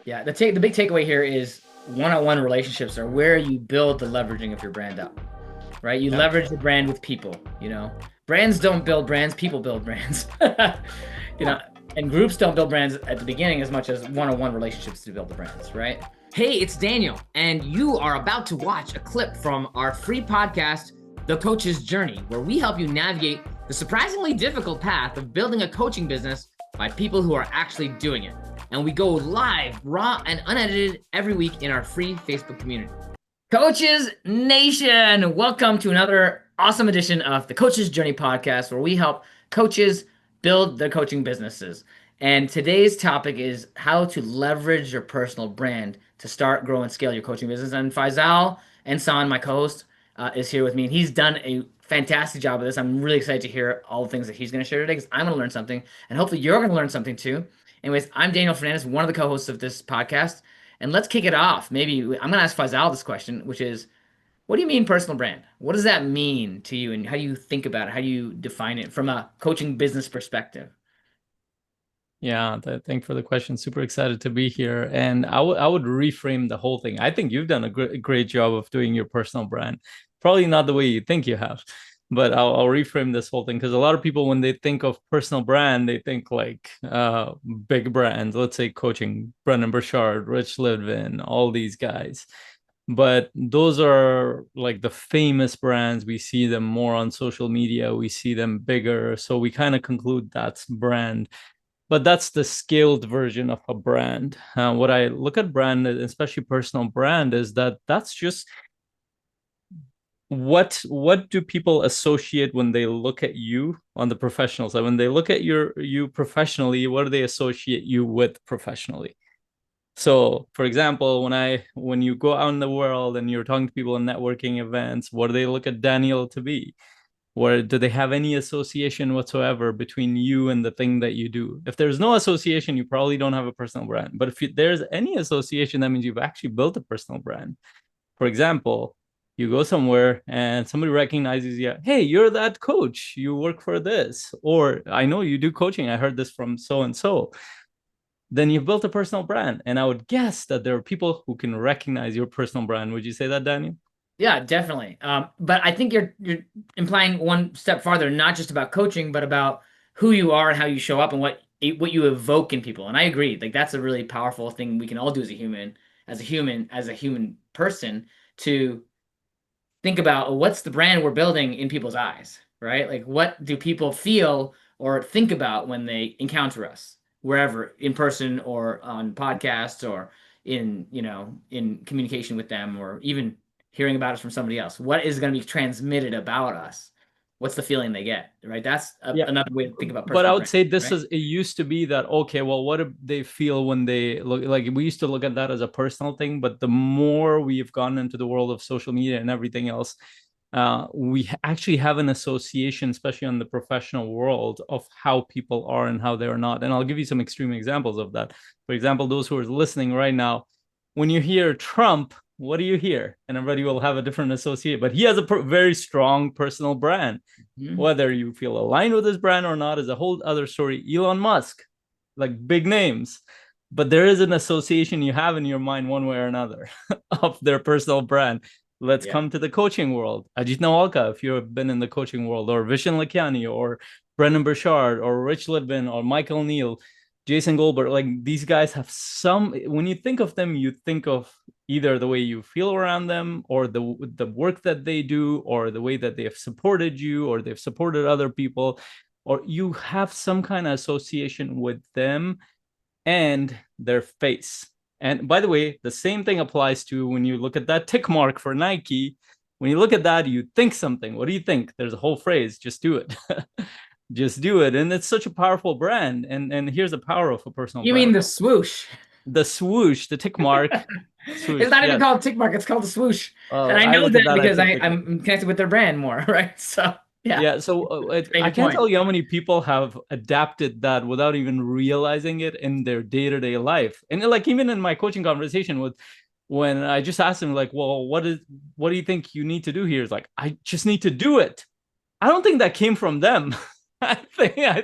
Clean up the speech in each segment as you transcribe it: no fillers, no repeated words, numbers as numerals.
Yeah, the big takeaway here is one-on-one relationships are where you build the leveraging of your brand up, right? You Yeah. leverage the brand with people, you know. Brands don't build brands, people build brands. You know, Yeah. and groups don't build brands at the beginning as much as one-on-one relationships to build the brands, right? Hey, it's Daniel, and you are about to watch a clip from our free podcast, The Coach's Journey, where we help you navigate the surprisingly difficult path of building a coaching business by people who are actually doing it. And we go live, raw, and unedited every week in our free Facebook community. Coaches Nation, welcome to another awesome edition of the Coach's Journey podcast, where we help coaches build their coaching businesses. And today's topic is how to leverage your personal brand to start, grow, and scale your coaching business. And Faisal Ensaun, my co-host, is here with me, and he's done a fantastic job of this. I'm really excited to hear all the things that he's going to share today because I'm going to learn something, and hopefully you're going to learn something too. Anyways, I'm Daniel Fernandez, one of the co-hosts of this podcast. And let's kick it off. Maybe I'm going to ask Faisal this question, which is, what do you mean personal brand? What does that mean to you, and how do you think about it? How do you define it from a coaching business perspective? Yeah, thank you for the question. Super excited to be here. And I would reframe the whole thing. I think you've done a great job of doing your personal brand. Probably not the way you think you have, but I'll reframe this whole thing because a lot of people, when they think of personal brand, they think like big brands. Let's say coaching, Brendan Burchard, Rich Litvin, all these guys. But those are like the famous brands. We see them more on social media. We see them bigger. So we kind of conclude that's brand, but that's the scaled version of a brand. What I look at brand, especially personal brand, is that's just what do people associate when they look at you on the professional side? When they look at you professionally, what do they associate you with professionally? So, for example, when you go out in the world and you're talking to people in networking events, what do they look at Daniel to be? Or do they have any association whatsoever between you and the thing that you do? If there's no association, you probably don't have a personal brand. But if there's any association, that means you've actually built a personal brand. For example, you go somewhere and somebody recognizes you. Hey, you're that coach. You work for this. Or I know you do coaching. I heard this from so and so. Then you've built a personal brand. And I would guess that there are people who can recognize your personal brand. Would you say that, Daniel? Yeah, definitely. But I think you're implying one step farther, not just about coaching, but about who you are and how you show up and what you evoke in people. And I agree, like that's a really powerful thing we can all do as a human, as a human person, to think about, oh, what's the brand we're building in people's eyes, right? Like what do people feel or think about when they encounter us, wherever, in person or on podcasts or in, in communication with them, or even hearing about us from somebody else. What is going to be transmitted about us? What's the feeling they get, right? That's Yeah. another way to think about But I personal would brand, say this right? is, it used to be that, okay, well, what do they feel when they look? Like we used to look at that as a personal thing, but the more we've gone into the world of social media and everything else, we actually have an association, especially on the professional world, of how people are and how they're not. And I'll give you some extreme examples of that. For example, those who are listening right now, when you hear Trump, what do you hear? And everybody will have a different associate, but he has a very strong personal brand. Mhm. Whether you feel aligned with his brand or not is a whole other story. Elon Musk, like big names, but there is an association you have in your mind one way or another of their personal brand. Let's Yeah. come to the coaching world. Ajit Nawalka, if you've been in the coaching world, or Vishen Lakiani, or Brendan Burchard, or Rich Litvin, or Michael Neal, Jason Goldberg, like these guys have some, when you think of them, you think of either the way you feel around them, or the work that they do, or the way that they have supported you, or they've supported other people, or you have some kind of association with them and their face. And by the way, the same thing applies to when you look at that tick mark for Nike. When you look at that, you think something. What do you think? There's a whole phrase, just do it. Just do it. And it's such a powerful brand. And here's the power of a personal You mean brand. the swoosh? The swoosh, the tick mark, It's swoosh. not even Yes. called tick mark, it's called the swoosh. And Oh, I I know look at that that, I because think tick mark. I'm connected with their brand more, right? So yeah, Yeah, so make I a can't point. tell you how many people have adapted that without even realizing it in their day-to-day life. And like even in my coaching conversation with, when I just asked him like, well, what do you think you need to do here? It's like, I just need to do it. I don't think that came from them. I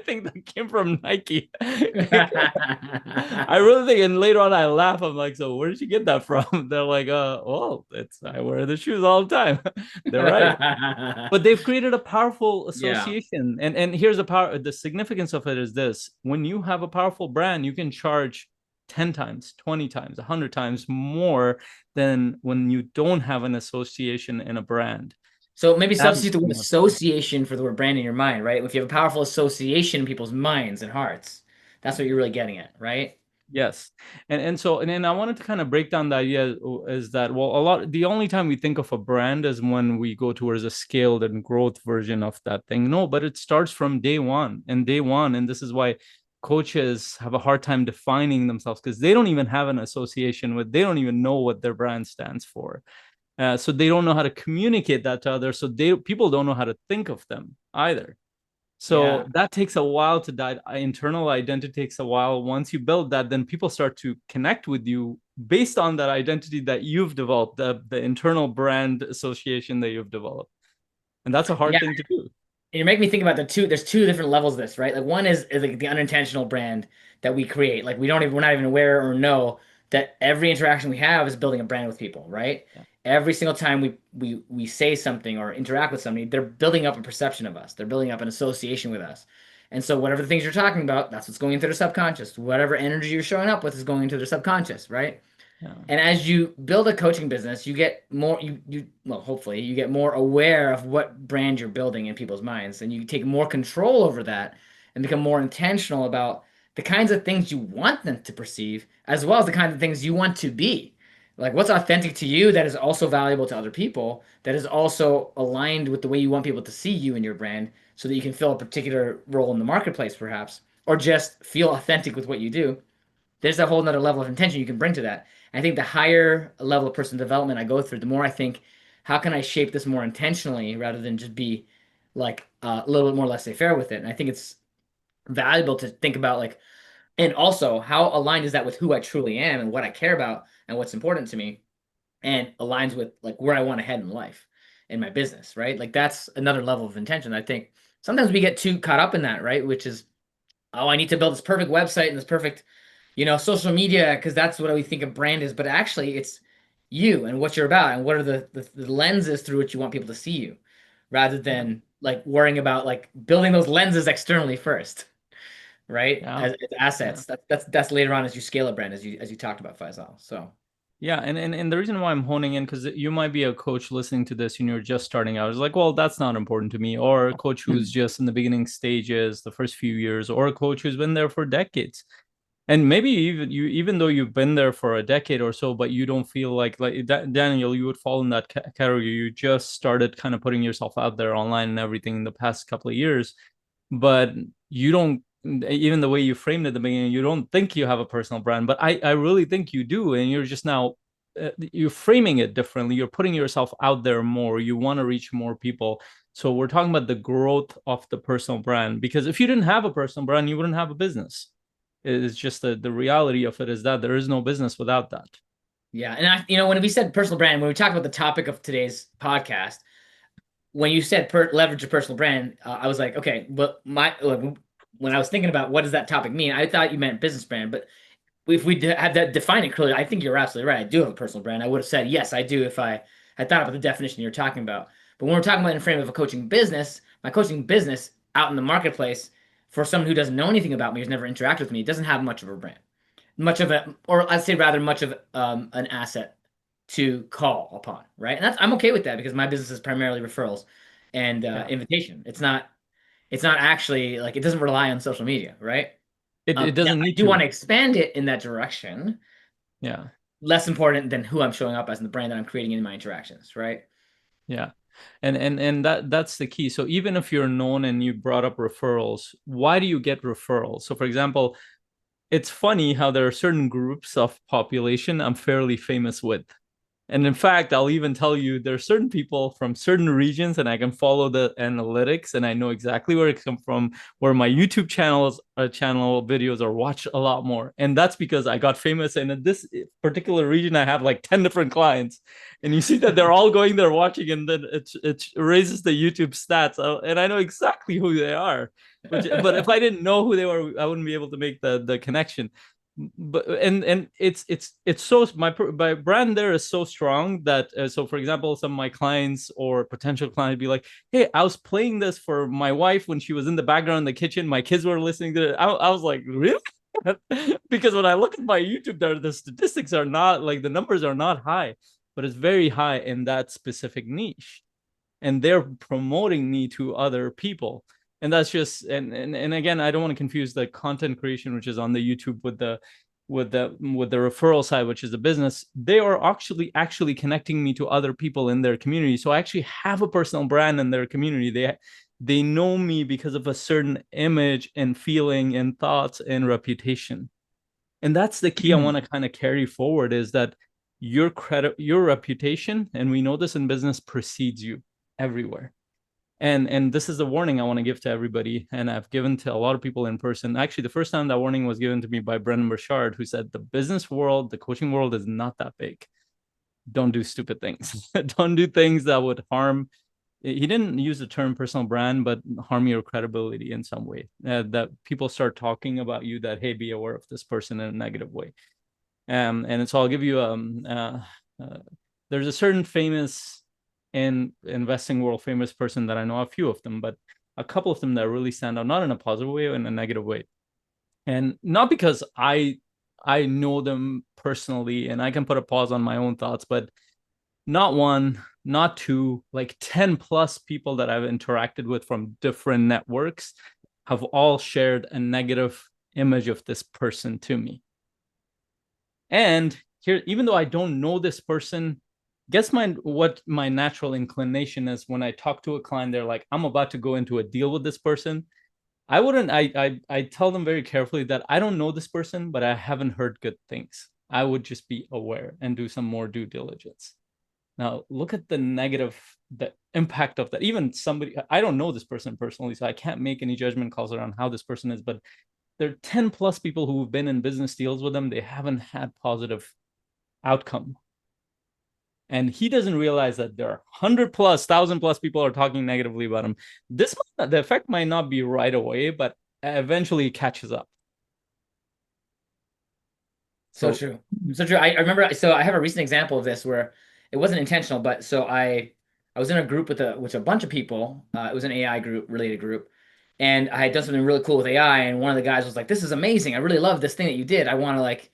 think that came from Nike. I really think, and later on I laugh. I'm like, so where did you get that from? They're like, well, it's I wear the shoes all the time. They're right. But they've created a powerful Yeah. association. And here's the significance of it is this: when you have a powerful brand, you can charge 10 times, 20 times, 100 times more than when you don't have an association in a brand. So maybe That substitute the word association for the word brand in your mind, right? If you have a powerful association in people's minds and hearts, that's what you're really getting at, right? Yes. And then I wanted to kind of break down the idea is that, well, the only time we think of a brand is when we go towards a scaled and growth version of that thing. No, but it starts from day one. And this is why coaches have a hard time defining themselves, because they don't even have an association with, they don't even know what their brand stands for. So they don't know how to communicate that to others. So people don't know how to think of them either. Yeah. So that takes a while to die. Internal identity takes a while. Once you build that, then people start to connect with you based on that identity that you've developed, the internal brand association that you've developed. And that's a hard Yeah. thing to do. And you make me think about there's two different levels of this, right? Like one is like the unintentional brand that we create. Like we're not even aware or know that every interaction we have is building a brand with people, right? Yeah. Every single time we say something or interact with somebody, they're building up a perception of us. They're building up an association with us. And so whatever the things you're talking about, that's what's going into their subconscious. Whatever energy you're showing up with is going into their subconscious, right? Yeah. And as you build a coaching business, you get more well, hopefully you get more aware of what brand you're building in people's minds, and you take more control over that and become more intentional about the kinds of things you want them to perceive as well as the kinds of things you want to be. Like what's authentic to you that is also valuable to other people, that is also aligned with the way you want people to see you and your brand so that you can fill a particular role in the marketplace perhaps, or just feel authentic with what you do. There's a whole nother level of intention you can bring to that. I think the higher level of personal development I go through, the more I think, how can I shape this more intentionally rather than just be like a little bit more laissez-faire with it? And I think it's valuable to think about like, and also how aligned is that with who I truly am and what I care about and what's important to me, and aligns with like where I want to head in life in my business, right? Like that's another level of intention. I think sometimes we get too caught up in that, right? Which is, oh, I need to build this perfect website and this perfect, social media because that's what we think a brand is. But actually, it's you and what you're about and what are the lenses through which you want people to see you, rather Yeah. than like worrying about like building those lenses externally first, right? Yeah. As Yeah. assets. That's later on as you scale a brand, as you talked about, Faisal. So Yeah, and the reason why I'm honing in, because you might be a coach listening to this and you're just starting out. It's like, well, that's not important to me. Or a coach who's just in the beginning stages, the first few years, or a coach who's been there for decades. And maybe even though you've been there for a decade or so, but you don't feel like that, Daniel, you would fall in that category. You just started kind of putting yourself out there online and everything in the past couple of years, but you don't, even the way you framed it at the beginning, you don't think you have a personal brand, but I really think you do. And you're just now, you're framing it differently. You're putting yourself out there more. You want to reach more people. So we're talking about the growth of the personal brand, because if you didn't have a personal brand, you wouldn't have a business. It's just the reality of it is that there is no business without that. yeah, and when we said personal brand, when we talked about the topic of today's podcast, when you said leverage your personal brand, I was like, okay, but when I was thinking about what does that topic mean, I thought you meant business brand, but if we had that define it clearly, I think you're absolutely right. I do have a personal brand. I would have said yes, I do if I had thought about the definition you're talking about. But when we're talking about in frame of a coaching business, my coaching business out in the marketplace for someone who doesn't know anything about me, who's never interacted with me, doesn't have much of a brand, much of a, or I'd say rather much of an asset to call upon, right? And I'm okay with that because my business is primarily referrals and Yeah. invitation. It's not actually like it doesn't rely on social media, right? It Now doesn't I need do want to. to expand it in that direction. Yeah. Less important than who I'm showing up as and the brand that I'm creating in my interactions, right? Yeah. And that's the key. So even if you're known, and you brought up referrals, why do you get referrals? So for example, it's funny how there are certain groups of population I'm fairly famous with. And in fact, I'll even tell you there are certain people from certain regions, and I can follow the analytics, and I know exactly where it comes from, where my YouTube channel videos are watched a lot more. And that's because I got famous. And in this particular region, I have like 10 different clients. And you see that they're all going there watching, and then it raises the YouTube stats. And I know exactly who they are. But if I didn't know who they were, I wouldn't be able to make the connection. But and it's so my brand there is so strong that so for example, some of my clients or potential clients be like, hey, I was playing this for my wife when she was in the background in the kitchen, my kids were listening to it. I was like, really? Because when I look at my YouTube there, the statistics are not like, the numbers are not high, but it's very high in that specific niche, and they're promoting me to other people. And that's just, and again, I don't want to confuse the content creation, which is on the YouTube, with the referral side, which is the business. They are actually connecting me to other people in their community, so I actually have a personal brand in their community. They know me because of a certain image and feeling and thoughts and reputation. And that's the key I want to kind of carry forward, is that your reputation, and we know this in business, precedes you everywhere. And this is a warning I want to give to everybody, and I've given to a lot of people in person. Actually, the first time that warning was given to me by Brendan Burchard, who said the business world, the coaching world, is not that big. Don't do stupid things. Don't do things that would harm. He didn't use the term personal brand, but harm your credibility in some way. That people start talking about you, that, hey, be aware of this person in a negative way. And so I'll give you there's a certain famous in investing world famous person that I know, a few of them, but a couple of them that really stand out, not in a positive way or in a negative way. And not because I know them personally and I can put a pause on my own thoughts, but not one, not two, like 10 plus people that I've interacted with from different networks have all shared a negative image of this person to me. And here, even though I don't know this person, guess what my natural inclination is when I talk to a client. They're like, I'm about to go into a deal with this person. I tell them very carefully that I don't know this person, but I haven't heard good things. I would just be aware and do some more due diligence. Now, look at the impact of that. Even somebody, I don't know this person personally, so I can't make any judgment calls around how this person is, but there are 10 plus people who've been in business deals with them. They haven't had positive outcome. And he doesn't realize that there are 100 plus, 1,000 plus people are talking negatively about him. The effect might not be right away, but eventually it catches up. So true. So true. I remember, so I have a recent example of this where it wasn't intentional, but so I was in a group with a bunch of people. It was an AI group, related group. And I had done something really cool with AI, and one of the guys was like, "This is amazing. I really love this thing that you did. I want to like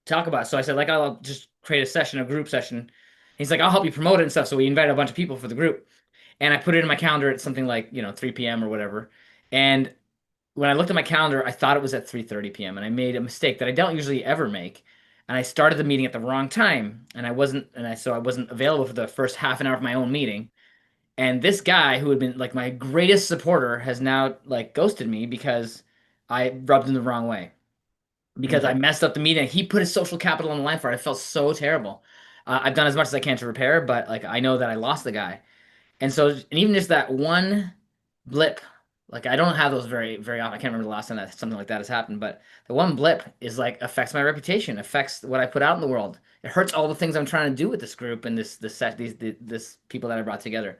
talk about it." So I said, like, I'll just create a session, a group session. He's like, "I'll help you promote it and stuff." So we invited a bunch of people for the group. And I put it in my calendar at something like, 3 p.m. or whatever. And when I looked at my calendar, I thought it was at 3:30 p.m. and I made a mistake that I don't usually ever make. And I started the meeting at the wrong time, and I wasn't available for the first half an hour of my own meeting. And this guy who had been like my greatest supporter has now like ghosted me because I rubbed him the wrong way. Because I messed up the meeting. He put his social capital on the line for it. I felt so terrible. I've done as much as I can to repair, but like I know that I lost the guy. And so, and even just that one blip, like I don't have those very, very often. I can't remember the last time that something like that has happened, but the one blip is like affects my reputation, affects what I put out in the world. It hurts all the things I'm trying to do with this group and this set, this people that I brought together.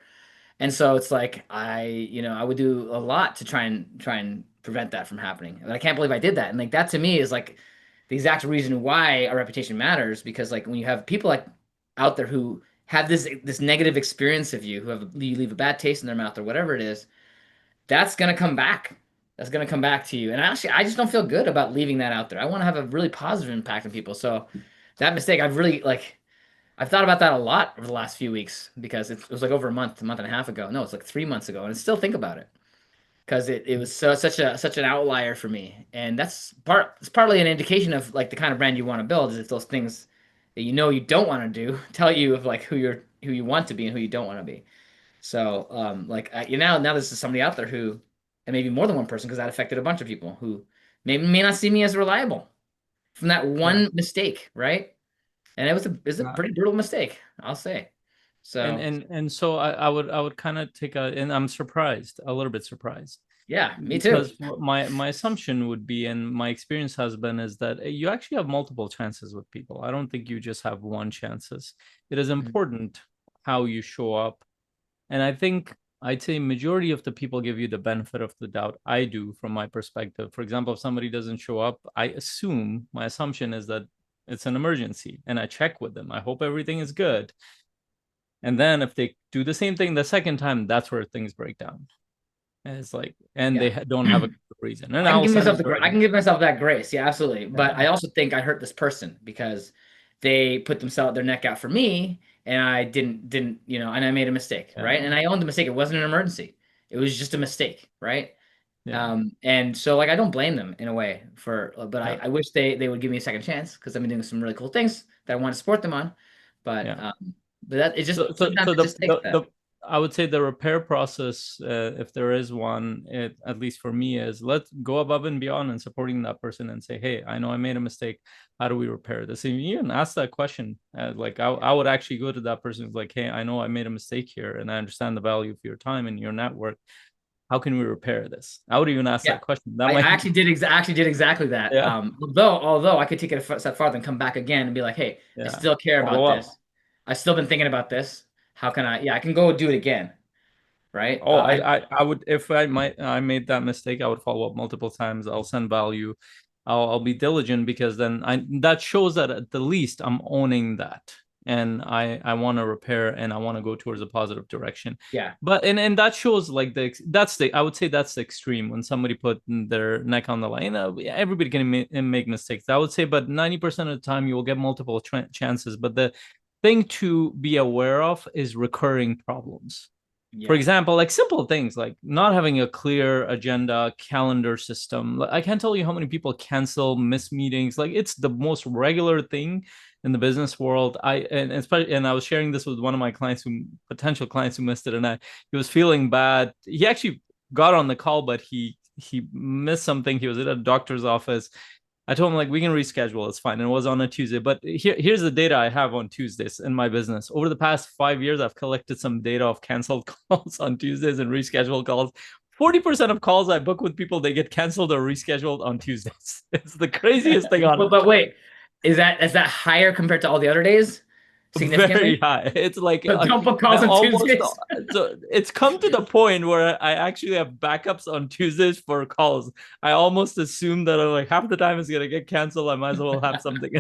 And so it's like I would do a lot to try and prevent that from happening. And I can't believe I did that. And like that to me is like the exact reason why our reputation matters, because like when you have people like out there who have this negative experience of you, you leave a bad taste in their mouth or whatever it is, that's gonna come back. That's gonna come back to you. And actually, I just don't feel good about leaving that out there. I want to have a really positive impact on people. So that mistake, I've thought about that a lot over the last few weeks because it was like over a month and a half ago. No, it's like 3 months ago, and I still think about it because it was such an outlier for me. And it's partly an indication of like the kind of brand you want to build, is if those things that you don't want to do tell you of like who you want to be and who you don't want to be. So now this is somebody out there who, and maybe more than one person, because that affected a bunch of people who may not see me as reliable from that one mistake, right? and it was a pretty brutal mistake, I'll say. And So and so I would kind of take and I'm surprised, a little bit surprised, yeah, me too. because my assumption would be, and my experience has been, is that you actually have multiple chances with people. I don't think you just have one chances. It is Mhm. important how you show up. And I think I'd say majority of the people give you the benefit of the doubt. I do, from my perspective. For example, if somebody doesn't show up, my assumption is that it's an emergency, and I check with them. I hope everything is good. And then if they do the same thing the second time, that's where things break down. And it's like, and they Yeah. don't have a good reason. And I can I'll give send myself them the right I can message. give myself that grace. Yeah, absolutely. But Yeah. I also think I hurt this person because they put themselves their neck out for me and I didn't, and I made a mistake, right? Yeah. And I owned the mistake. It wasn't an emergency. It was just a mistake, right? Yeah. And so like I don't blame them in a way but Yeah. I wish they would give me a second chance because I've been doing some really cool things that I want to support them on. But Yeah. that sometimes So it just takes that. the I would say the repair process, if there is one, at least for me, is let's go above and beyond and supporting that person and say, hey, I know I made a mistake. How do we repair this? And you even ask that question. Like I would actually go to that person like, hey, I know I made a mistake here, and I understand the value of your time and your network. How can we repair this? I would even ask Yeah. that question. That I might, actually did exactly that. yeah, Although I could take it a step farther and come back again and be like, "Hey, I yeah, still care follow about up. this. I've still been thinking about this. How can I? Yeah, I can go do it again, right? Oh, I would, if I made that mistake, I would follow up multiple times. I'll send value. I'll be diligent, because then that shows that at the least I'm owning that, and I want to repair, and I want to go towards a positive direction. Yeah, But and that shows like I would say that's the extreme, when somebody put their neck on the line. Everybody can make mistakes, I would say, but 90% of the time you will get multiple chances. But the thing to be aware of is recurring problems. For yeah, example, like simple things like not having a clear agenda, calendar system. I can't tell you how many people cancel, miss meetings. Like it's the most regular thing in the business world. Especially, and I was sharing this with one of my potential clients who missed it, and he was feeling bad. He actually got on the call, but he missed something. He was at a doctor's office. I told him like we can reschedule. It's fine. And it was on a Tuesday. But here's the data I have on Tuesdays in my business. Over the past 5 years, I've collected some data of canceled calls on Tuesdays and rescheduled calls. 40% of calls I book with people, they get canceled or rescheduled on Tuesdays. It's the craziest thing on but wait, is that higher compared to all the other days? very Significantly? high. It's like So don't book I calls on almost Tuesdays. so it's come to the point where I actually have backups on Tuesdays for calls. I almost assume that I'm like half the time it's gonna get canceled. I might as well have something.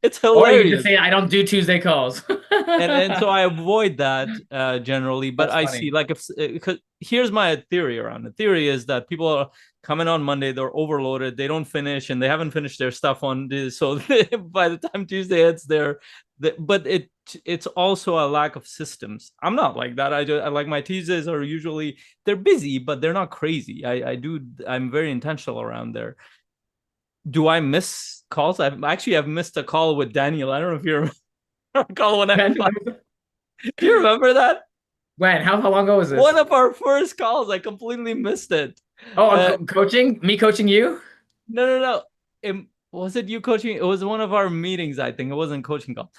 It's Or you can just hilarious. say I don't do Tuesday calls. And so I avoid that generally. But That's I see, funny. like, if cause here's my theory around it. Theory is that people are coming on Monday, they're overloaded, they don't finish, and they haven't finished their stuff on this. So by the time Tuesday hits, but it's also a lack of systems. I'm not like that. I like my Tuesdays are usually, they're busy, but they're not crazy. I'm very intentional around there. Do I miss calls? I've missed a call with Daniel. I don't know if you recall when I When? do you remember that? When? How long ago was One this? of our first calls, I completely missed it. Oh, on Uh, coaching? Me coaching you? no. Was it you coaching? It was one of our meetings, I think. It wasn't coaching call.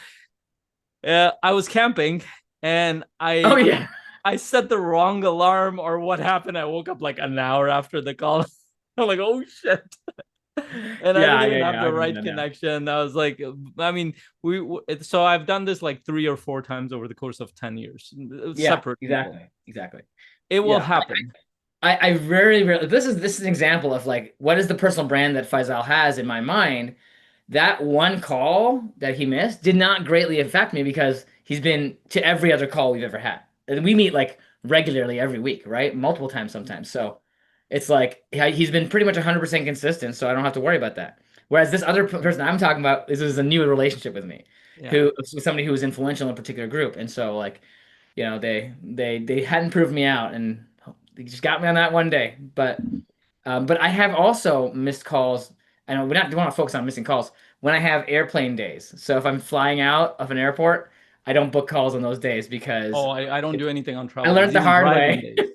I was camping, and Oh I yeah. I set the wrong alarm, or what happened. I woke up like an hour after the call. I'm like, oh shit. And I didn't Yeah, even yeah, have yeah. I the remember right that now. connection. I was like, I mean, so I've done this like 3 or 4 times over the course of 10 years, Yeah, separate people. exactly. Exactly. It will Yeah. happen. I rarely this is an example of like what is the personal brand that Faisal has in my mind. That one call that he missed did not greatly affect me because he's been to every other call we've ever had. And we meet like regularly every week, right? Multiple times sometimes. So it's like he's been pretty much 100% consistent, so I don't have to worry about that. Whereas this other person I'm talking about is a new relationship with me, Yeah. who with somebody who was influential in a particular group. And so like, they hadn't proved me out and they just got me on that one day. But I have also missed calls. And we want to focus on missing calls when I have airplane days. So if I'm flying out of an airport, I don't book calls on those days because Oh, I don't do anything on I travel days, learned the even hard driving way. days.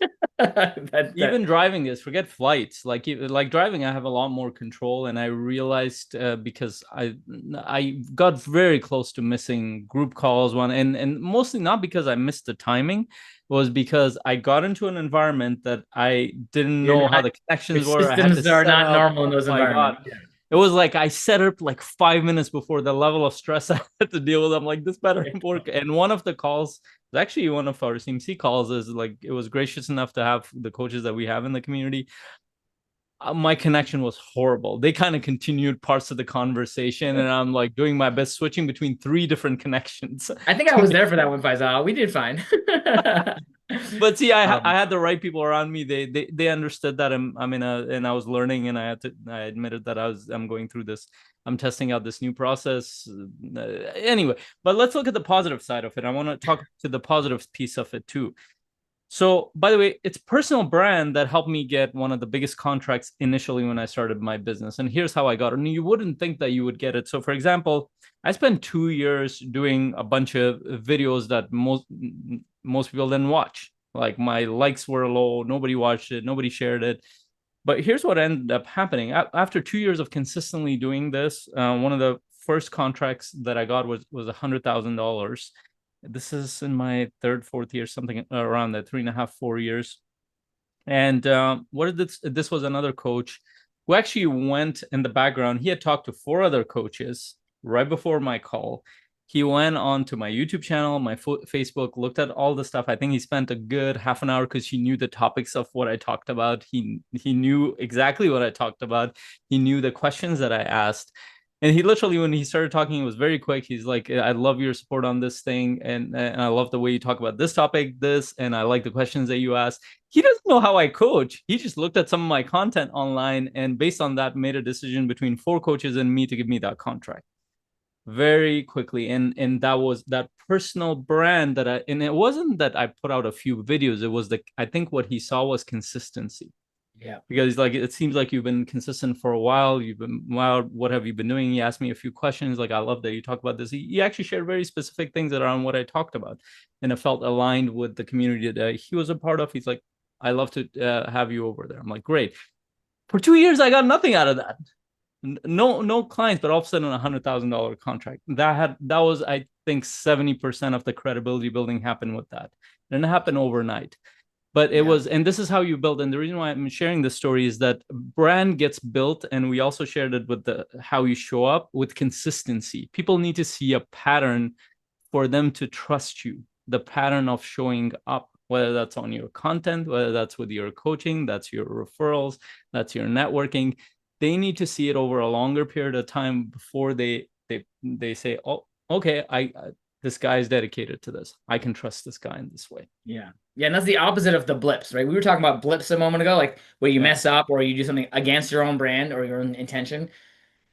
Even driving is, forget flights. Like driving, I have a lot more control, and I realized because I got very close to missing group calls and mostly not because I missed the timing, was because I got into an environment that I didn't You're know how not, the your connections were. I had to systems are set not up. normal in those My God. environments. Yeah. It was like I set up like 5 minutes before the level of stress I had to deal with. I'm like, this better work. And one of the calls, actually one of our CMC calls, is like, it was gracious enough to have the coaches that we have in the community. My connection was horrible. They kind of continued parts of the conversation, and I'm like doing my best switching between 3 different connections. I think I was there for that one, Faisal. We did fine. But see, I had the right people around me. They understood that I'm in a, and I was learning, and I admitted that I'm going through this. I'm testing out this new process. Anyway, but let's look at the positive side of it. I want to talk to the positive piece of it too. So, by the way, it's personal brand that helped me get one of the biggest contracts initially when I started my business. And here's how I got it. And you wouldn't think that you would get it. So, for example, I spent 2 years doing a bunch of videos that most people didn't watch. Like my likes were low, nobody watched it, nobody shared it. But here's what ended up happening. After 2 years of consistently doing this, one of the first contracts that I got was $100,000. This is in my third, fourth year, something around that, 3.5, 4 years. And what did this was another coach who actually went in the background. He had talked to 4 other coaches right before my call. He went on to my YouTube channel, my Facebook, looked at all the stuff. I think he spent a good half an hour because he knew the topics of what I talked about. He knew exactly what I talked about. He knew the questions that I asked. And he literally, when he started talking, it was very quick. He's like, I love your support on this thing. And I love the way you talk about this topic, and I like the questions that you ask. He doesn't know how I coach. He just looked at some of my content online and based on that made a decision between 4 coaches and me to give me that contract very quickly. And that was that personal brand and it wasn't that I put out a few videos. It was I think what he saw was consistency. Yeah. Because like, it seems like you've been consistent for a while. What have you been doing? He asked me a few questions. Like, I love that you talk about this. He actually shared very specific things around what I talked about. And it felt aligned with the community that he was a part of. He's like, I love to have you over there. I'm like, great. For 2 years, I got nothing out of that. No clients, but all of a sudden $100,000 contract. That was, I think, 70% of the credibility building happened with that. It didn't happen overnight. But it was, and this is how you build. And the reason why I'm sharing this story is that brand gets built, and we also shared it with how you show up with consistency. People need to see a pattern for them to trust you. The pattern of showing up, whether that's on your content, whether that's with your coaching, that's your referrals, that's your networking. They need to see it over a longer period of time before they say, oh, okay, this guy is dedicated to this. I can trust this guy in this way. Yeah. Yeah. And that's the opposite of the blips, right? We were talking about blips a moment ago, like where you mess up or you do something against your own brand or your own intention.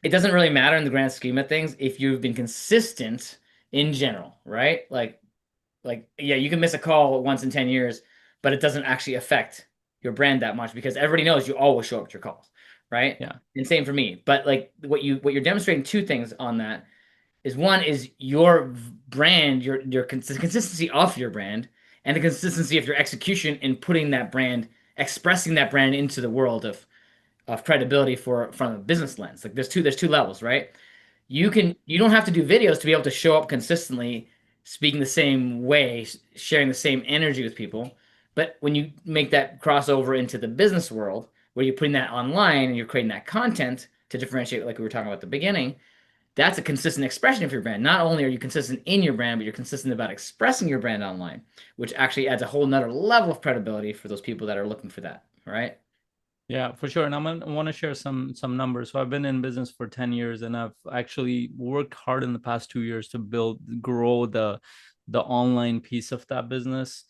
It doesn't really matter in the grand scheme of things if you've been consistent in general, right? Yeah, you can miss a call once in 10 years, but it doesn't actually affect your brand that much because everybody knows you always show up at your calls, right? Yeah. And same for me. But like what you're demonstrating, 2 things on that is, one is your brand, your consistency of your brand, and the consistency of your execution in putting that brand, expressing that brand into the world of credibility from a business lens. Like there's two levels, right? You don't have to do videos to be able to show up consistently, speaking the same way, sharing the same energy with people. But when you make that crossover into the business world, where you're putting that online and you're creating that content to differentiate, like we were talking about at the beginning, that's a consistent expression of your brand. Not only are you consistent in your brand, but you're consistent about expressing your brand online, which actually adds a whole nother level of credibility for those people that are looking for that, right? Yeah, for sure. And I want to share some numbers. So I've been in business for 10 years, and I've actually worked hard in the past 2 years to grow the online piece of that business.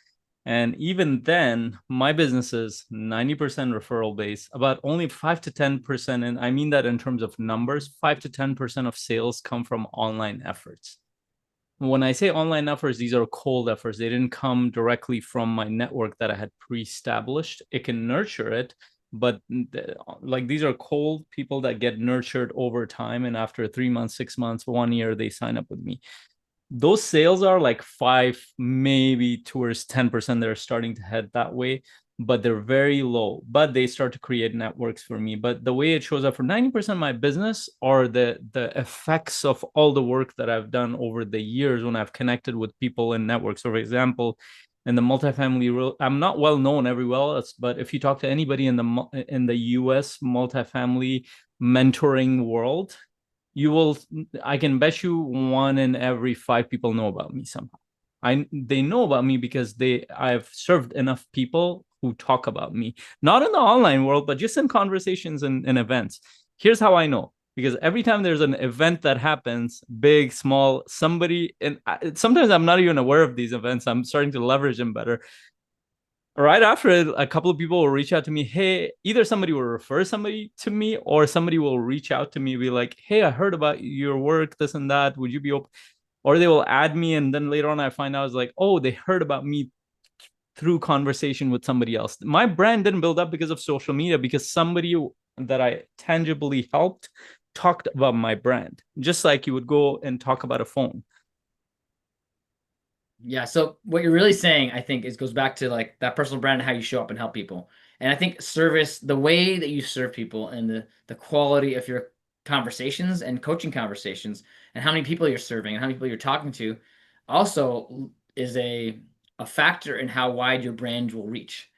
And even then, my business is 90% referral based, about only 5 to 10%. And I mean that in terms of numbers, 5 to 10% of sales come from online efforts. When I say online efforts, these are cold efforts. They didn't come directly from my network that I had pre-established. It can nurture it, but like these are cold people that get nurtured over time. And after 3 months, 6 months, 1 year, they sign up with me. Those sales are like 5, maybe towards 10%. They're starting to head that way. but they're very low. But they start to create networks for me. But the way it shows up for 90% of my business are the effects of all the work that I've done over the years when I've connected with people in networks. So, for example, in the multifamily, I'm not well known everywhere else, but if you talk to anybody in the US multifamily mentoring world, I can bet you 1 in every 5 people know about me somehow. They know about me because I've served enough people who talk about me, not in the online world, but just in conversations and events. Here's how I know. Because every time there's an event that happens, big, small, somebody, and sometimes I'm not even aware of these events. I'm starting to leverage them better. Right after it, a couple of people will reach out to me. Hey, either somebody will refer somebody to me, or somebody will reach out to me, be like, hey, I heard about your work, this and that. Would you be open? Or they will add me. And then later on, I find out, it's like, oh, they heard about me through conversation with somebody else. My brand didn't build up because of social media, because somebody that I tangibly helped talked about my brand, just like you would go and talk about a phone. Yeah. So what you're really saying, I think, is goes back to like that personal brand and how you show up and help people. And I think service, the way that you serve people and the quality of your conversations and coaching conversations and how many people you're serving and how many people you're talking to also is a factor in how wide your brand will reach.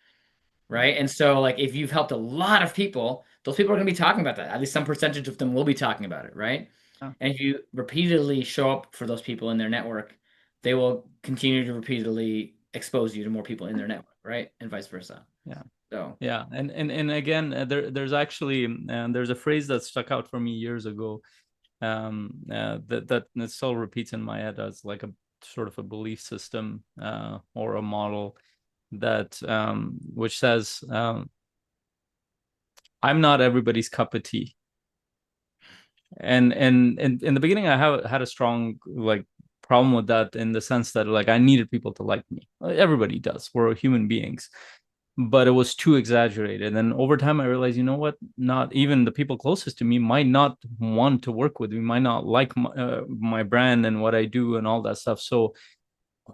Right. And so like if you've helped a lot of people, those people are going to be talking about that. At least some percentage of them will be talking about it. Right. Yeah. And if you repeatedly show up for those people in their network, they will continue to repeatedly expose you to more people in their network. Right. And vice versa. Yeah. So yeah, and again, there's actually there's a phrase that stuck out for me years ago, that still repeats in my head as like a sort of a belief system, or a model that which says, I'm not everybody's cup of tea. And in the beginning, I had a strong like problem with that, in the sense that like I needed people to like me. Everybody does. We're human beings. But it was too exaggerated. And over time, I realized, you know what? Not even the people closest to me might not want to work with me, might not like my brand and what I do and all that stuff. So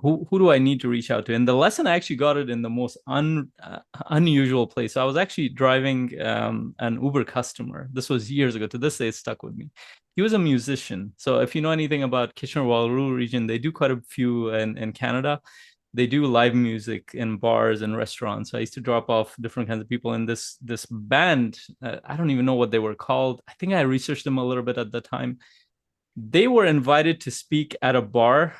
who do I need to reach out to? And the lesson, I actually got it in the most unusual place. So I was actually driving an Uber customer. This was years ago. To this day, it stuck with me. He was a musician. So if you know anything about Kitchener-Waterloo region, they do quite a few in Canada. They do live music in bars and restaurants. So I used to drop off different kinds of people in this band. I don't even know what they were called. I think I researched them a little bit at the time. They were invited to speak at a bar,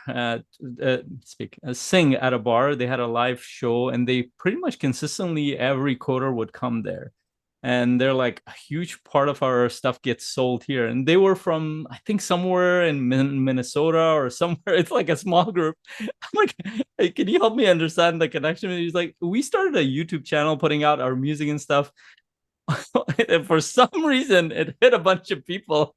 sing at a bar. They had a live show, and they pretty much consistently every quarter would come there. And they're like, a huge part of our stuff gets sold here. And they were from, I think, somewhere in Minnesota or somewhere. It's like a small group. I'm like, hey, can you help me understand the connection? And he's like, we started a YouTube channel putting out our music and stuff. And for some reason, it hit a bunch of people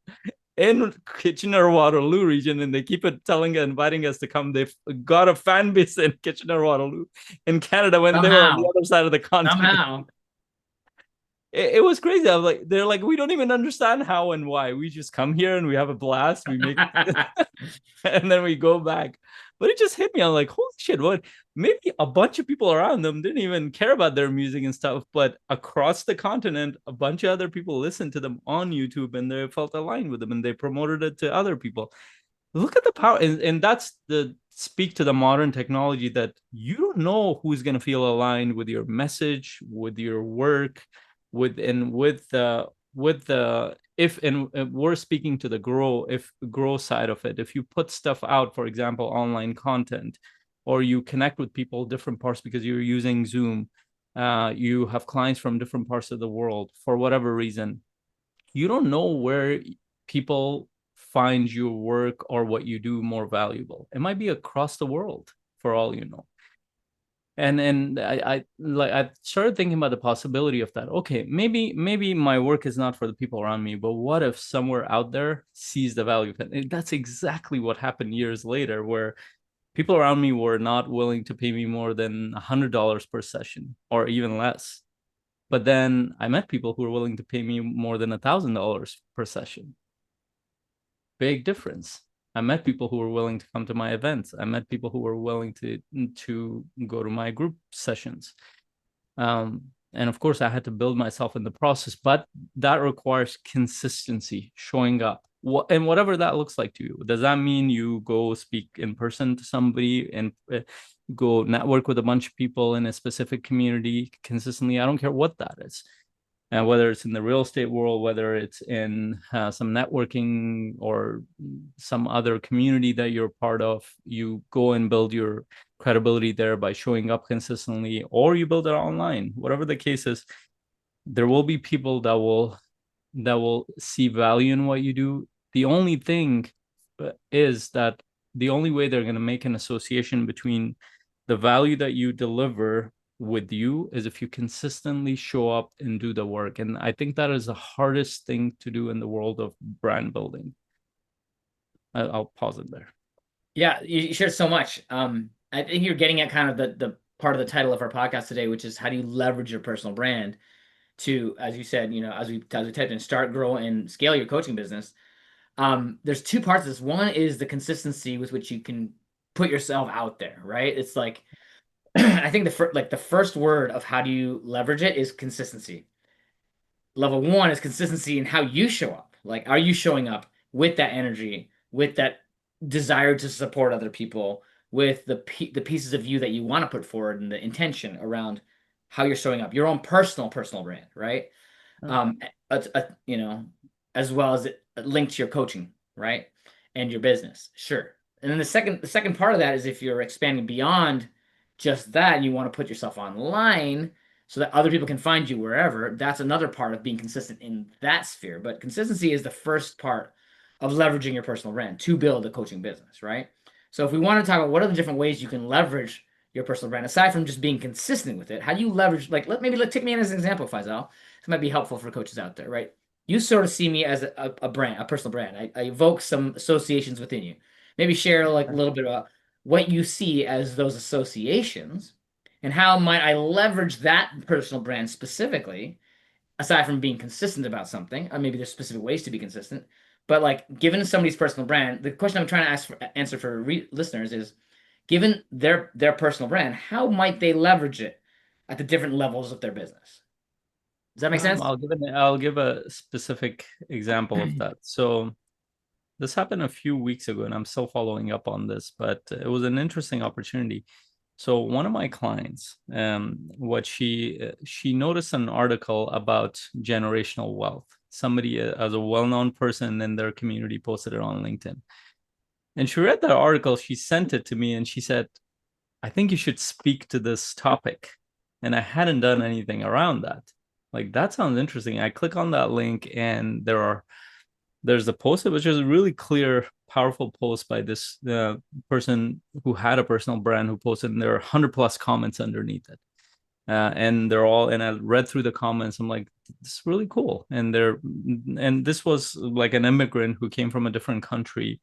in Kitchener-Waterloo region, and they keep inviting us to come. They've got a fan base in Kitchener-Waterloo in Canada when they were on the other side of the continent. somehow. It was crazy. I was like, they're like, we don't even understand how and why. We just come here and we have a blast. We make and then we go back. But it just hit me. I'm like, holy shit, what? Maybe a bunch of people around them didn't even care about their music and stuff, but across the continent, a bunch of other people listened to them on YouTube, and they felt aligned with them, and they promoted it to other people. Look at the power. And that's the speak to the modern technology, that you don't know who's going to feel aligned with your message, with your work, with the if and we're speaking to the grow side of it. If you put stuff out, for example, online content, or you connect with people different parts because you're using Zoom, you have clients from different parts of the world, for whatever reason, you don't know where people find your work or what you do more valuable. It might be across the world, for all you know. And I started thinking about the possibility of that. Okay, maybe my work is not for the people around me, but what if somewhere out there sees the value of it? And that's exactly what happened years later, where people around me were not willing to pay me more than $100 per session, or even less. But then I met people who were willing to pay me more than $1,000 per session. Big difference. I met people who were willing to come to my events. I met people who were willing to go to my group sessions. And of course, I had to build myself in the process, but that requires consistency, showing up. And whatever that looks like to you. Does that mean you go speak in person to somebody and go network with a bunch of people in a specific community consistently? I don't care what that is. And whether it's in the real estate world, whether it's in some networking or some other community that you're part of, you go and build your credibility there by showing up consistently, or you build it online. Whatever the case is, there will be people that will see value in what you do. The only thing is that the only way they're going to make an association between the value that you deliver with you is if you consistently show up and do the work. And I think that is the hardest thing to do in the world of brand building. I'll pause it there. Yeah, you shared so much. I think you're getting at kind of the part of the title of our podcast today, which is how do you leverage your personal brand to, as you said, as we typed in, start, grow, and scale your coaching business. There's two parts of this. One is the consistency with which you can put yourself out there, right? It's like I think the first word of how do you leverage it is consistency. Level one is consistency in how you show up. Like, are you showing up with that energy, with that desire to support other people, with the pieces of you that you want to put forward, and the intention around how you're showing up, your own personal brand, right? Um, as well as it linked to your coaching, right, and your business, sure. And then the second part of that is if you're expanding beyond just that, and you want to put yourself online so that other people can find you wherever, that's another part of being consistent in that sphere. But consistency is the first part of leveraging your personal brand to build a coaching business, right? So if we want to talk about what are the different ways you can leverage your personal brand, aside from just being consistent with it, how do you leverage, like, take me in as an example, Faisal. This might be helpful for coaches out there, right? You sort of see me as a brand, a personal brand. I evoke some associations within you. Maybe share like a little bit about what you see as those associations and how might I leverage that personal brand specifically, aside from being consistent about something, or maybe there's specific ways to be consistent. But like, given somebody's personal brand, the question I'm trying to answer for listeners is, given their personal brand, how might they leverage it at the different levels of their business? Does that make sense? I'll give a specific example of that. So this happened a few weeks ago, and I'm still following up on this, but it was an interesting opportunity. So one of my clients, what she noticed an article about generational wealth. Somebody as a well-known person in their community posted it on LinkedIn. And she read that article, she sent it to me, and she said, I think you should speak to this topic. And I hadn't done anything around that. Like, that sounds interesting. I click on that link, and there's a post, which is a really clear, powerful post by this person who had a personal brand who posted, and there are 100+ comments underneath it. And I read through the comments. I'm like, this is really cool. And this was like an immigrant who came from a different country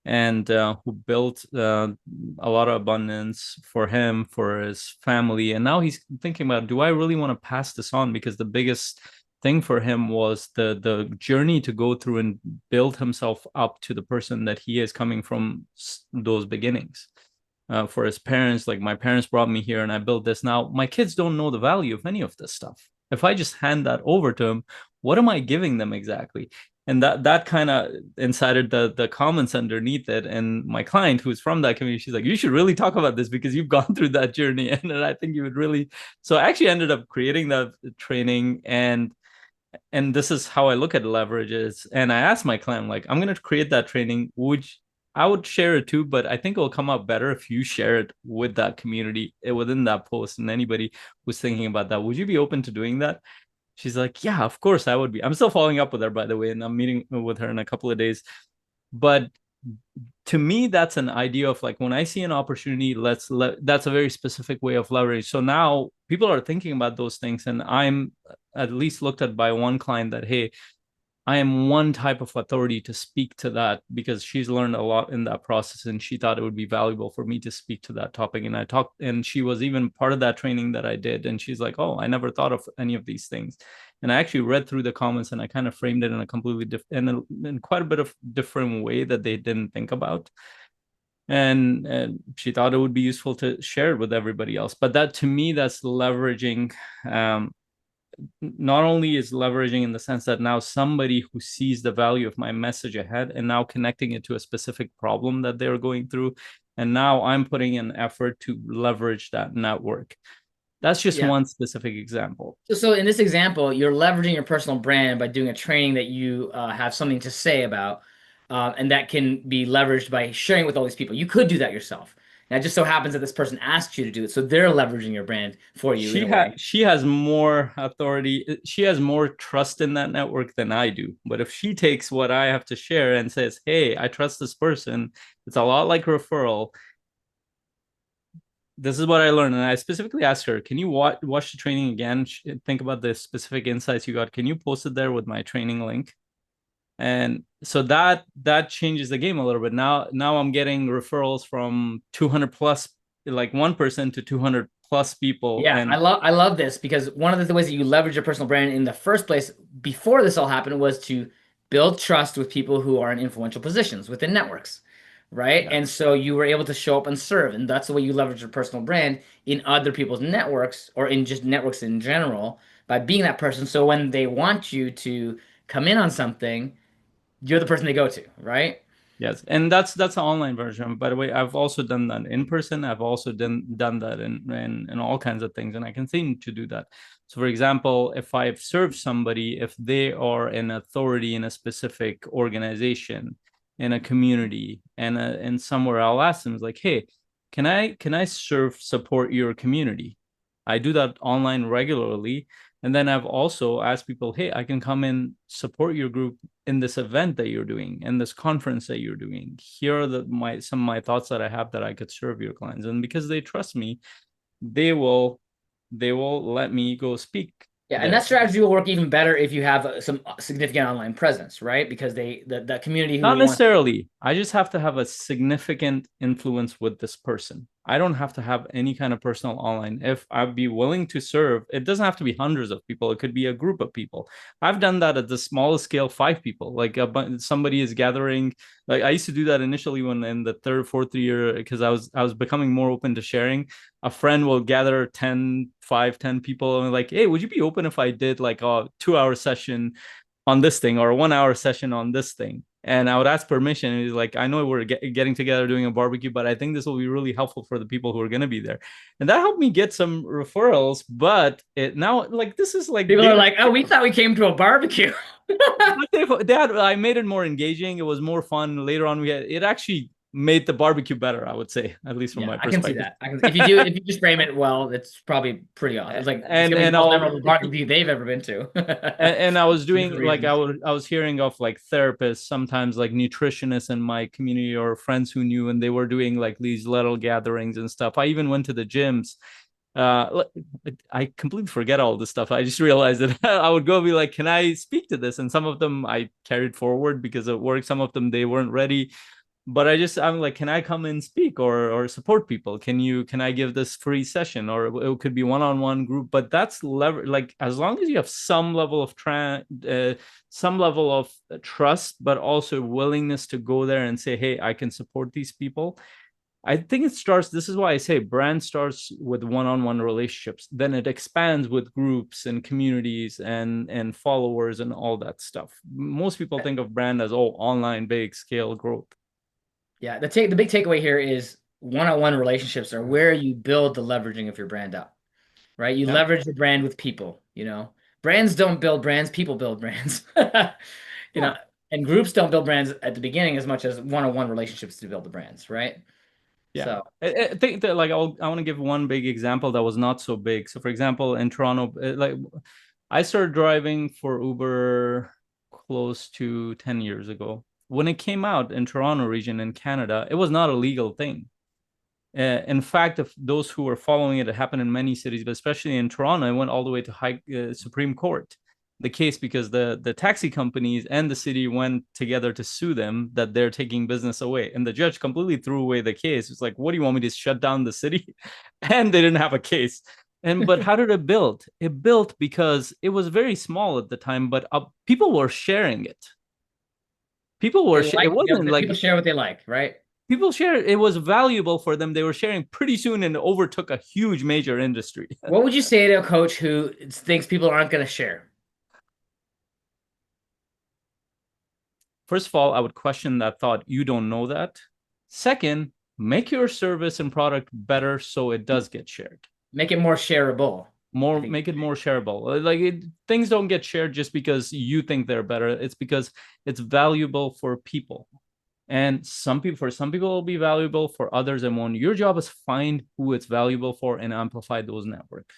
and who built a lot of abundance for him, for his family. And now he's thinking about, do I really want to pass this on? Because the biggest thing for him was the journey to go through and build himself up to the person that he is, coming from those beginnings. For his parents, like, my parents brought me here and I built this. Now my kids don't know the value of any of this stuff. If I just hand that over to them, what am I giving them exactly? And that kind of incited the comments underneath it. And my client, who's from that community, she's like, you should really talk about this because you've gone through that journey, and I think you would really. So I actually ended up creating that training, and this is how I look at leverages. And I asked my client, like, I'm going to create that training, which I would share it too, but I think it'll come out better if you share it with that community within that post. And anybody who's thinking about that, would you be open to doing that? She's like, yeah, of course I would be. I'm still following up with her, by the way, and I'm meeting with her in a couple of days. But to me, that's an idea of, like, when I see an opportunity, that's a very specific way of leverage. So now people are thinking about those things, and I'm at least looked at by one client that, hey, I am one type of authority to speak to that, because she's learned a lot in that process, and she thought it would be valuable for me to speak to that topic. And I talked, and she was even part of that training that I did. And she's like, oh, I never thought of any of these things. And I actually read through the comments, and I kind of framed it in a completely different, in quite a bit of different way that they didn't think about. and she thought it would be useful to share it with everybody else. But that, to me, that's leveraging. Not only is leveraging in the sense that now somebody who sees the value of my message ahead and now connecting it to a specific problem that they're going through, and now I'm putting an effort to leverage that network. That's just one specific example. So in this example, you're leveraging your personal brand by doing a training that you have something to say about, and that can be leveraged by sharing with all these people. You could do that yourself. Now, it just so happens that this person asks you to do it, so they're leveraging your brand for you in a way. She has more authority. She has more trust in that network than I do. But if she takes what I have to share and says, "Hey, I trust this person," it's a lot like referral. This is what I learned, and I specifically asked her, "Can you watch the training again? Think about the specific insights you got. Can you post it there with my training link?" And so that changes the game a little bit. Now I'm getting referrals from 200 plus, like 1% to 200 plus people. Yeah, And I love this because one of the ways that you leverage your personal brand in the first place before this all happened was to build trust with people who are in influential positions within networks, right? And so you were able to show up and serve, and that's the way you leverage your personal brand in other people's networks or in just networks in general by being that person. So when they want you to come in on something, you're the person they go to, right? yes, and that's an online version. By the way, I've also done that in person. I've also done that in all kinds of things, and I continue to do that. So, for example, if I've served somebody, if they are an authority in a specific organization, in a community, and somewhere, I'll ask them, like, "Hey, can I support your community?" I do that online regularly. And then I've also asked people, "Hey, I can come and support your group in this event that you're doing, in this conference that you're doing. Here are some of my thoughts that I have that I could serve your clients." And because they trust me, they will let me go speak Yeah, and there. that strategy will work even better if you have some significant online presence, right? Because the community who Not wants. necessarily. I just have to have a significant influence with this person. I don't have to have any kind of personal online. If I'd be willing to serve, it doesn't have to be hundreds of people. It could be a group of people. I've done that at the smallest scale, 5 people. Like somebody is gathering. Like I used to do that initially when in the third, fourth year, because I was becoming more open to sharing. A friend will gather 10 people and like, "Hey, would you be open if I did like a 2 hour session on this thing or a 1 hour session on this thing?" And I would ask permission. And he's like, "I know we're getting together doing a barbecue, but I think this will be really helpful for the people who are going to be there." And that helped me get some referrals. But it now, like, this is like People are like, "Oh, we thought we came to a barbecue." I made it more engaging. It was more fun. Later on, it actually made the barbecue better, I would say, at least from my I can see perspective. that. If you just frame it well, it's probably pretty awesome. It's like it's and gonna be the and most I'll memorable barbecue they've ever been to. and I was doing Different like reasons. I was hearing of like therapists, sometimes like nutritionists in my community or friends who knew, and they were doing like these little gatherings and stuff. I even went to the gyms. I completely forget all this stuff. I just realized that I would go be like, "Can I speak to this?" And some of them I carried forward because it worked. Some of them they weren't ready. But I'm like, "Can I come and speak or support people? Can I give this free session?" Or it could be one-on-one group. But that's like, as long as you have some level of trust, but also willingness to go there and say, "Hey, I can support these people." I think this is why I say brand starts with one-on-one relationships, then it expands with groups and communities and followers and all that stuff. Most people think of brand as, oh, online, big scale growth. Yeah, the big takeaway here is one-on-one relationships are where you build the leveraging of your brand up, right? You Yeah. leverage your brand with people, Brands don't build brands, people build brands. You know, Yeah. and groups don't build brands at the beginning as much as one-on-one relationships to build the brands, right? Yeah. So, I think that like I want to give one big example that was not so big. So for example, in Toronto, like I started driving for Uber close to 10 years ago. When it came out in Toronto region in Canada, it was not a legal thing. In fact, if those who were following it, it happened in many cities, but especially in Toronto, it went all the way to Supreme Court. The case because the taxi companies and the city went together to sue them that they're taking business away, and the judge completely threw away the case. It's like, what do you want me to shut down the city? And they didn't have a case. But how did it build? It built because it was very small at the time, but people were sharing it. It wasn't people like share what they like, right? People share. It was valuable for them. They were sharing pretty soon and overtook a huge major industry. What would you say to a coach who thinks people aren't going to share? First of all, I would question that thought. You don't know that. Second, make your service and product better so it does get shared. Make it more shareable. Make it more shareable. Things don't get shared just because you think they're better. It's because it's valuable for people. And for some people it'll be valuable, for others it won't. Your job is find who it's valuable for and amplify those networks.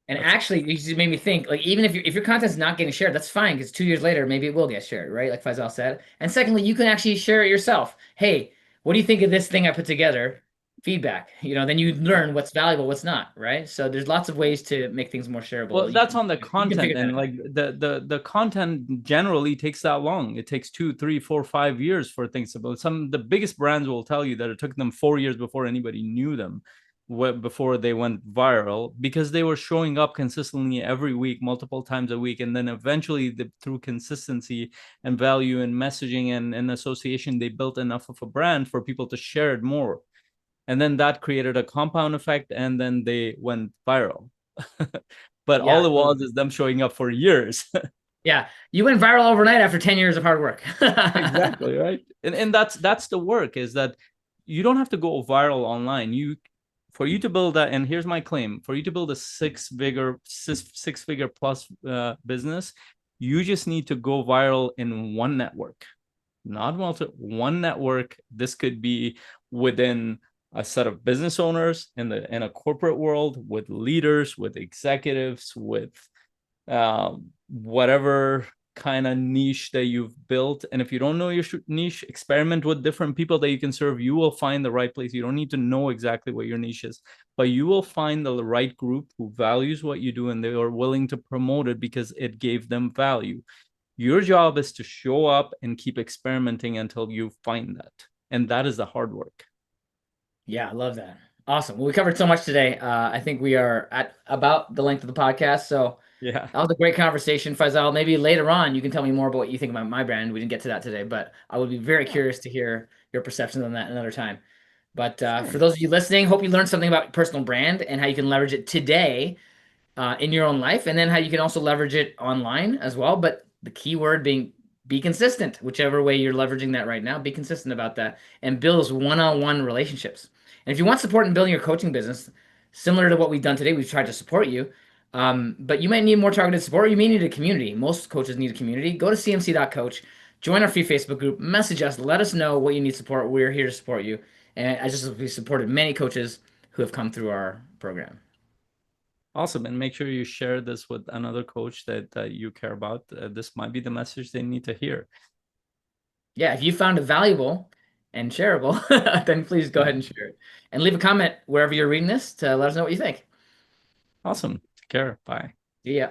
And actually, you just made me think, like, even if your content's not getting shared, that's fine, because 2 years later, maybe it will get shared, right? Like Faisal said. And secondly, you can actually share it yourself. Hey, what do you think of this thing I put together? Feedback. Then you learn what's valuable, what's not, right? So there's lots of ways to make things more shareable. Well, that's on the You can content, figure that and out. like the content generally takes that long. It takes 2, 3, 4, 5 years for things to build. The biggest brands will tell you that it took them 4 years before anybody knew them, before they went viral, because they were showing up consistently every week, multiple times a week, and then eventually through consistency and value and messaging and association, they built enough of a brand for people to share it more, and then that created a compound effect, and then they went viral. But all Yeah. it was is them showing up for years. Yeah. You went viral overnight after 10 years of hard work. Exactly, right? And that's the work, is that you don't have to go viral online. For you to build that, and here's my claim, for you to build a six figure plus business, you just need to go viral in one network, not one network. This could be within a set of business owners in a corporate world, with leaders, with executives, with whatever kind of niche that you've built. And if you don't know your niche, experiment with different people that you can serve. You will find the right place. You don't need to know exactly what your niche is, but you will find the right group who values what you do, and they are willing to promote it because it gave them value. Your job is to show up and keep experimenting until you find that. And that is the hard work. Yeah, I love that. Awesome. Well, we covered so much today. I think we are at about the length of the podcast. So Yeah. that was a great conversation, Faisal. Maybe later on you can tell me more about what you think about my brand. We didn't get to that today, but I would be very curious to hear your perceptions on that another time. But for those of you listening, hope you learned something about personal brand and how you can leverage it today in your own life, and then how you can also leverage it online as well. But the key word being be consistent, whichever way you're leveraging that right now, be consistent about that and build those one-on-one relationships. And if you want support in building your coaching business, similar to what we've done today, we've tried to support you. But you might need more targeted support, or you may need a community. Most coaches need a community. Go to cmc.coach, join our free Facebook group, message us, let us know what you need support. We're here to support you. And I just we supported many coaches who have come through our program. Awesome. And make sure you share this with another coach that you care about. This might be the message they need to hear. Yeah, if you found it valuable and shareable, then please go ahead and share it. And leave a comment wherever you're reading this to let us know what you think. Awesome. Take care. Bye. See ya.